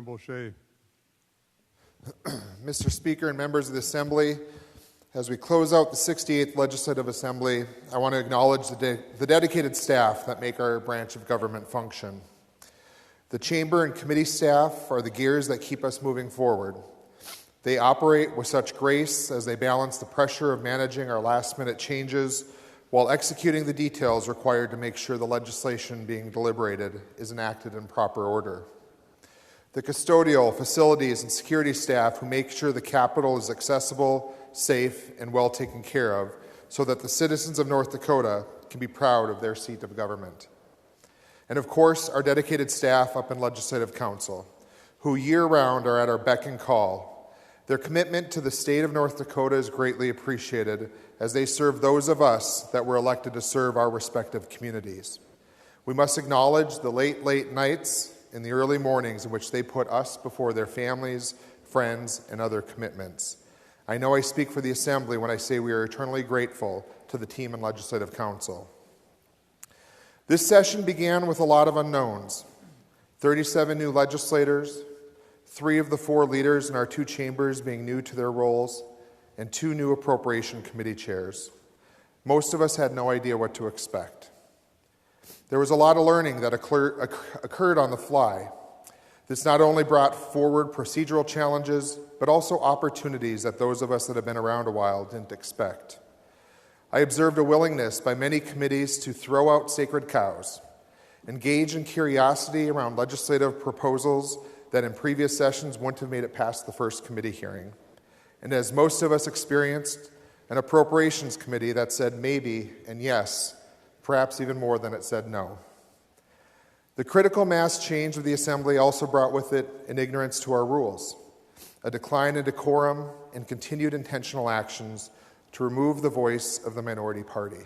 Representative Boschee. Mr. Speaker and members of the Assembly, as we close out the 68th Legislative Assembly, I want to acknowledge the dedicated staff that make our branch of government function. The Chamber and committee staff are the gears that keep us moving forward. They operate with such grace as they balance the pressure of managing our last-minute changes while executing the details required to make sure the legislation being deliberated is enacted in proper order. The custodial, facilities, and security staff who make sure the Capitol is accessible, safe, and well taken care of so that the citizens of North Dakota can be proud of their seat of government. And of course, our dedicated staff up in Legislative Council, who year-round are at our beck and call. Their commitment to the state of North Dakota is greatly appreciated as they serve those of us that were elected to serve our respective communities. We must acknowledge the late nights and the early mornings in which they put us before their families, friends, and other commitments. I know I speak for the Assembly when I say we are eternally grateful to the team in Legislative Council. This session began with a lot of unknowns. 37 new legislators, 3 of the 4 leaders in our 2 chambers being new to their roles, and 2 new appropriation committee chairs. Most of us had no idea what to expect. There was a lot of learning that occurred on the fly. This not only brought forward procedural challenges, but also opportunities that those of us that have been around a while didn't expect. I observed a willingness by many committees to throw out sacred cows, engage in curiosity around legislative proposals that in previous sessions wouldn't have made it past the first committee hearing. And as most of us experienced, an appropriations committee that said maybe and yes, perhaps even more than it said no. The critical mass change of the Assembly also brought with it an ignorance to our rules, a decline in decorum, and continued intentional actions to remove the voice of the minority party.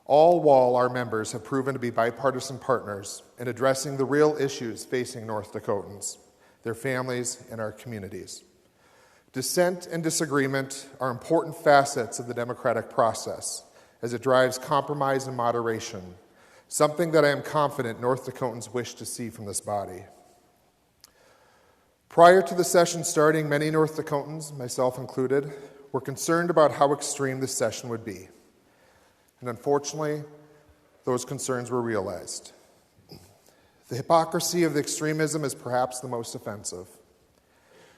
All while our members have proven to be bipartisan partners in addressing the real issues facing North Dakotans, their families, and our communities. Dissent and disagreement are important facets of the democratic process as it drives compromise and moderation, something that I am confident North Dakotans wish to see from this body. Prior to the session starting, many North Dakotans, myself included, were concerned about how extreme this session would be. And unfortunately, those concerns were realized. The hypocrisy of the extremism is perhaps the most offensive.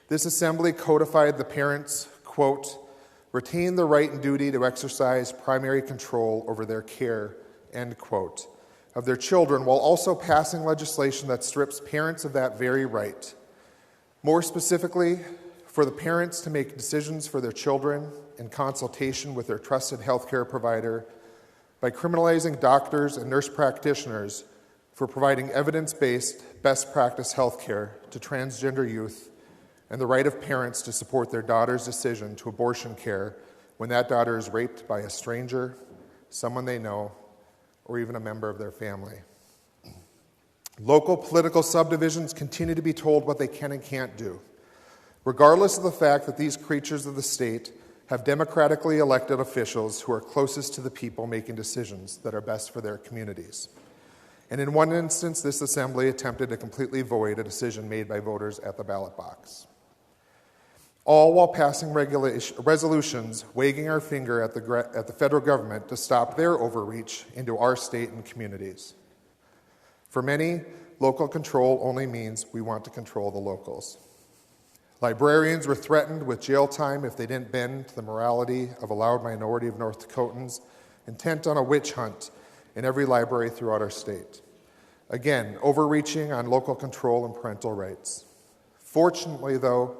This Assembly codified the parents, quote, retain the right and duty to exercise primary control over their care, end quote, of their children, while also passing legislation that strips parents of that very right. More specifically, for the parents to make decisions for their children in consultation with their trusted healthcare provider by criminalizing doctors and nurse practitioners for providing evidence-based, best practice healthcare to transgender youth, and the right of parents to support their daughter's decision to abortion care when that daughter is raped by a stranger, someone they know, or even a member of their family. Local political subdivisions continue to be told what they can and can't do, regardless of the fact that these creatures of the state have democratically elected officials who are closest to the people making decisions that are best for their communities. And in one instance, this Assembly attempted to completely void a decision made by voters at the ballot box. All while passing resolutions, wagging our finger at the federal government to stop their overreach into our state and communities. For many, local control only means we want to control the locals. Librarians were threatened with jail time if they didn't bend to the morality of a loud minority of North Dakotans intent on a witch hunt in every library throughout our state. Again, overreaching on local control and parental rights. Fortunately, though,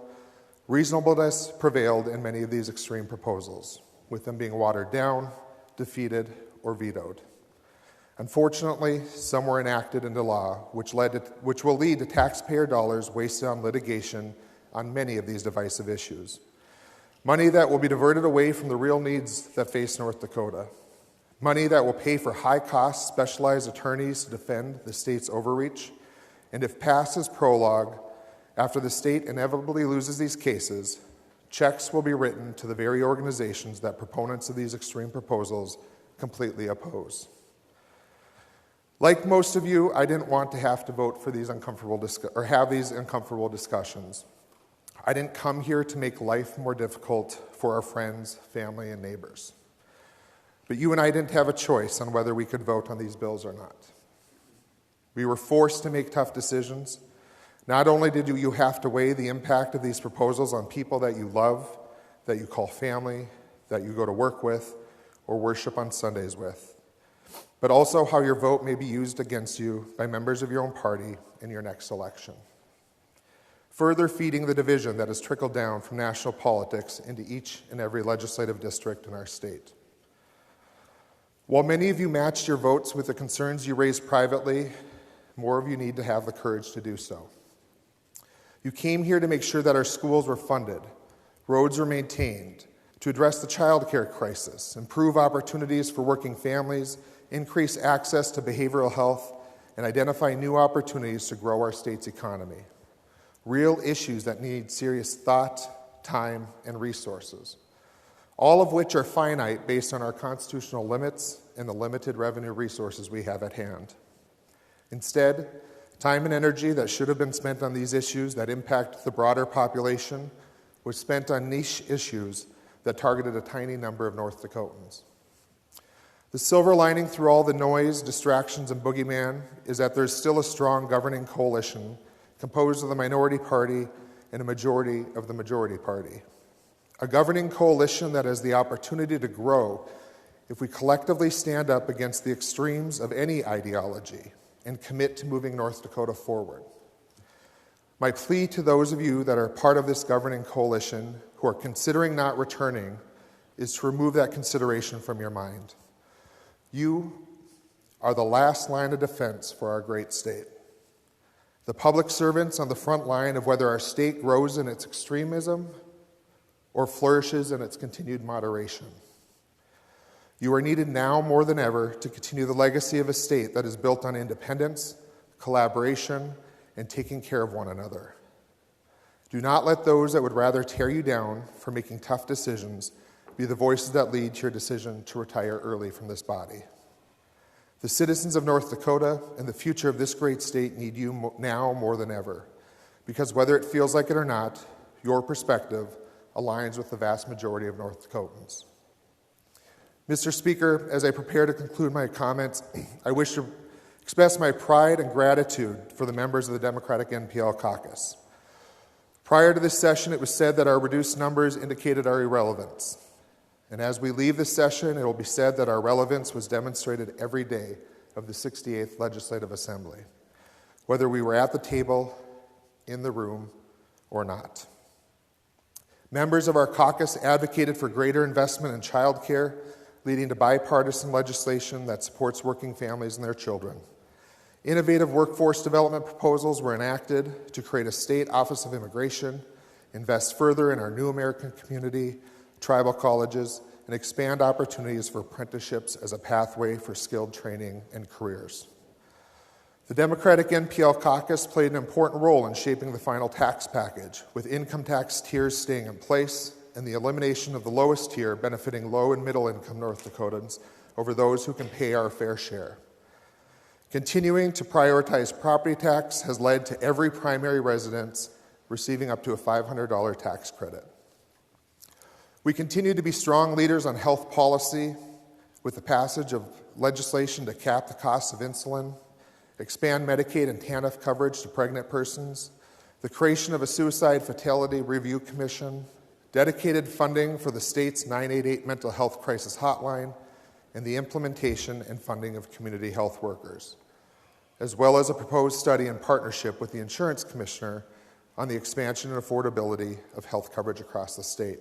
reasonableness prevailed in many of these extreme proposals, with them being watered down, defeated, or vetoed. Unfortunately, some were enacted into law, which will lead to taxpayer dollars wasted on litigation on many of these divisive issues. Money that will be diverted away from the real needs that face North Dakota. Money that will pay for high-cost specialized attorneys to defend the state's overreach. And if passed as prologue, after the state inevitably loses these cases, checks will be written to the very organizations that proponents of these extreme proposals completely oppose. Like most of you, I didn't want to have to vote for these have these uncomfortable discussions. I didn't come here to make life more difficult for our friends, family, and neighbors. But you and I didn't have a choice on whether we could vote on these bills or not. We were forced to make tough decisions. Not only did you have to weigh the impact of these proposals on people that you love, that you call family, that you go to work with, or worship on Sundays with, but also how your vote may be used against you by members of your own party in your next election, further feeding the division that has trickled down from national politics into each and every legislative district in our state. While many of you matched your votes with the concerns you raised privately, more of you need to have the courage to do so. You came here to make sure that our schools were funded, roads were maintained, to address the childcare crisis, improve opportunities for working families, increase access to behavioral health, and identify new opportunities to grow our state's economy. Real issues that need serious thought, time, and resources, all of which are finite based on our constitutional limits and the limited revenue resources we have at hand. Instead, time and energy that should have been spent on these issues that impact the broader population was spent on niche issues that targeted a tiny number of North Dakotans. The silver lining through all the noise, distractions, and boogeyman is that there's still a strong governing coalition composed of the minority party and a majority of the majority party. A governing coalition that has the opportunity to grow if we collectively stand up against the extremes of any ideology and commit to moving North Dakota forward. My plea to those of you that are part of this governing coalition who are considering not returning is to remove that consideration from your mind. You are the last line of defense for our great state. The public servants on the front line of whether our state grows in its extremism or flourishes in its continued moderation. You are needed now more than ever to continue the legacy of a state that is built on independence, collaboration, and taking care of one another. Do not let those that would rather tear you down for making tough decisions be the voices that lead to your decision to retire early from this body. The citizens of North Dakota and the future of this great state need you now more than ever, because whether it feels like it or not, your perspective aligns with the vast majority of North Dakotans. Mr. Speaker, as I prepare to conclude my comments, I wish to express my pride and gratitude for the members of the Democratic-NPL Caucus. Prior to this session, it was said that our reduced numbers indicated our irrelevance. And as we leave this session, it will be said that our relevance was demonstrated every day of the 68th Legislative Assembly, whether we were at the table, in the room, or not. Members of our caucus advocated for greater investment in childcare, leading to bipartisan legislation that supports working families and their children. Innovative workforce development proposals were enacted to create a state Office of Immigration, invest further in our new American community, tribal colleges, and expand opportunities for apprenticeships as a pathway for skilled training and careers. The Democratic-NPL Caucus played an important role in shaping the final tax package, with income tax tiers staying in place and the elimination of the lowest tier benefiting low and middle income North Dakotans over those who can pay our fair share. Continuing to prioritize property tax has led to every primary residence receiving up to a $500 tax credit. We continue to be strong leaders on health policy with the passage of legislation to cap the cost of insulin, expand Medicaid and TANF coverage to pregnant persons, the creation of a suicide fatality review commission, dedicated funding for the state's 988 mental health crisis hotline, and the implementation and funding of community health workers, as well as a proposed study in partnership with the insurance commissioner on the expansion and affordability of health coverage across the state.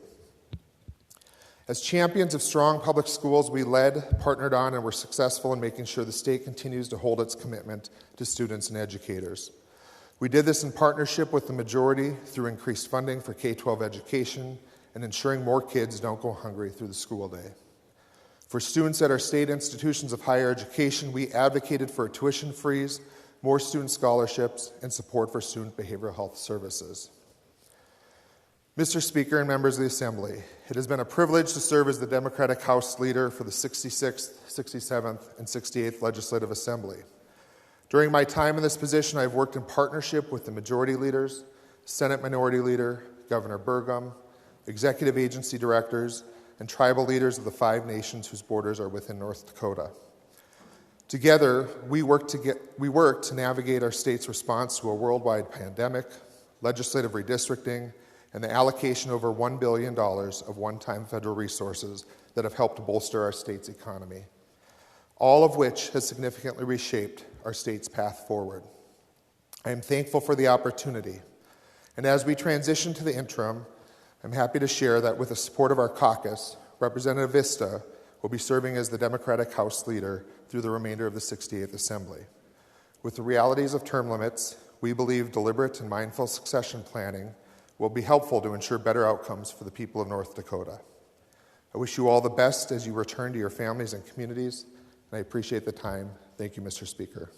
As champions of strong public schools, we led, partnered on, and were successful in making sure the state continues to hold its commitment to students and educators. We did this in partnership with the majority through increased funding for K-12 education and ensuring more kids don't go hungry through the school day. For students at our state institutions of higher education, we advocated for a tuition freeze, more student scholarships, and support for student behavioral health services. Mr. Speaker and members of the Assembly, it has been a privilege to serve as the Democratic House Leader for the 66th, 67th, and 68th Legislative Assembly. During my time in this position, I've worked in partnership with the majority leaders, Senate Minority Leader, Governor Burgum, executive agency directors, and tribal leaders of the 5 nations whose borders are within North Dakota. Together, we work to navigate our state's response to a worldwide pandemic, legislative redistricting, and the allocation of over $1 billion of one-time federal resources that have helped bolster our state's economy, all of which has significantly reshaped our state's path forward. I am thankful for the opportunity, and as we transition to the interim, I'm happy to share that with the support of our caucus, Representative Vista will be serving as the Democratic House Leader through the remainder of the 68th Assembly. With the realities of term limits, we believe deliberate and mindful succession planning will be helpful to ensure better outcomes for the people of North Dakota. I wish you all the best as you return to your families and communities, and I appreciate the time. Thank you, Mr. Speaker.